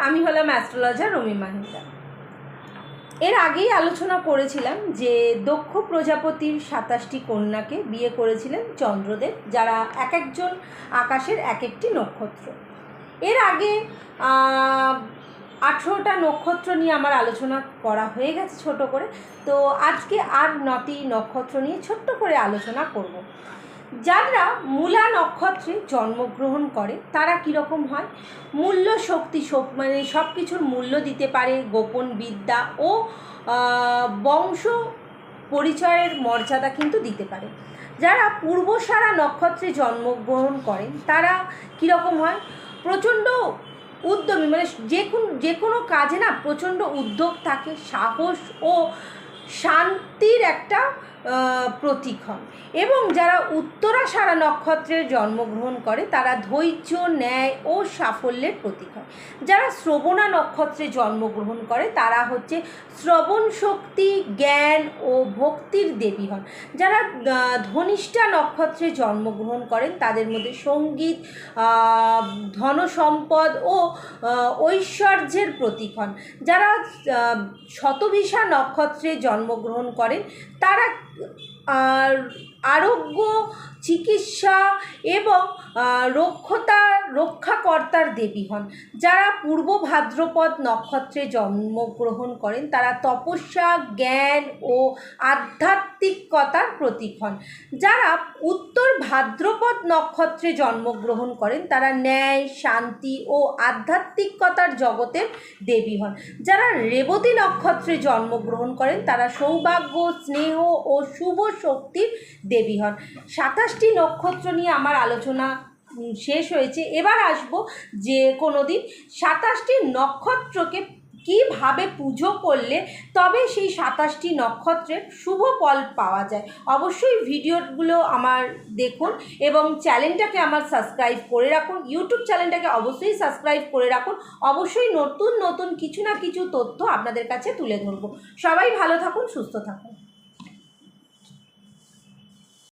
আমি হলাম অ্যাস্ট্রোলজার রমি মাহিতা। এর আগেই আলোচনা করেছিলাম যে দক্ষ প্রজাপতির 27টি কন্যাকে বিয়ে করেছিলেন চন্দ্রদেব, যারা এক একজন আকাশের এক একটি নক্ষত্র। এর আগে 18টা নক্ষত্র নিয়ে আমার আলোচনা করা হয়ে গেছে ছোট করে। তো আজকে আর 9টি নক্ষত্র নিয়ে ছোট্ট করে আলোচনা করব। যারা মূলা নক্ষত্রে জন্মগ্রহণ করে তারা কীরকম হয়, মূল্য শক্তি মানে সব কিছুর মূল্য দিতে পারে, গোপন বিদ্যা ও বংশ পরিচয়ের মর্যাদা কিন্তু দিতে পারে। যারা পূর্বসারা নক্ষত্রে জন্মগ্রহণ করেন তারা কীরকম হয়, প্রচণ্ড উদ্যমী, মানে যে কোনো কাজে না প্রচণ্ড উদ্যোগ থাকে, সাহস ও শান্তির একটা প্রতীক হন। এবং যারা উত্তরাষাঢ়া নক্ষত্রের জন্মগ্রহণ করে তারা ধৈর্য, ন্যায় ও সাফল্যের প্রতীক হয়। যারা শ্রবণা নক্ষত্রে জন্মগ্রহণ করে তারা হচ্ছে শ্রবণ শক্তি, জ্ঞান ও ভক্তির দেবী হন। যারা ধনিষ্ঠা নক্ষত্রে জন্মগ্রহণ করেন তাদের মধ্যে সঙ্গীত, ধনসম্পদ ও ঐশ্বর্যের প্রতীক হন। যারা শতভিষা নক্ষত্রে জন্মগ্রহণ করেন তারা আরোগ্য, চিকিৎসা এবং রক্ষাকর্তার দেবী হন। যারা পূর্ব ভাদ্রপদ নক্ষত্রে জন্মগ্রহণ করেন তারা তপস্যা, জ্ঞান ও আধ্যাত্মিকতার প্রতীক হন। যারা উত্তর ভাদ্রপদ নক্ষত্রে জন্মগ্রহণ করেন তারা ন্যায়, শান্তি ও আধ্যাত্মিকতার জগতের দেবী হন। যারা রেবতী নক্ষত্রে জন্মগ্রহণ করেন তারা সৌভাগ্য, স্নেহ ও শুভ শক্তির দেবী হন। 27টি নক্ষত্র নিয়ে আমার আলোচনা শেষ হয়েছে। এবার আসবো যে কোনো দিন 27টি নক্ষত্রকে কীভাবে পুজো করলে তবে সেই 27টি নক্ষত্রের শুভ ফল পাওয়া যায়। অবশ্যই ভিডিওগুলো আমার দেখুন এবং চ্যানেলটাকে আমার সাবস্ক্রাইব করে রাখুন। ইউটিউব চ্যানেলটাকে অবশ্যই সাবস্ক্রাইব করে রাখুন। অবশ্যই নতুন নতুন কিছু না কিছু তথ্য আপনাদের কাছে তুলে ধরবো। সবাই ভালো থাকুন, সুস্থ থাকুন।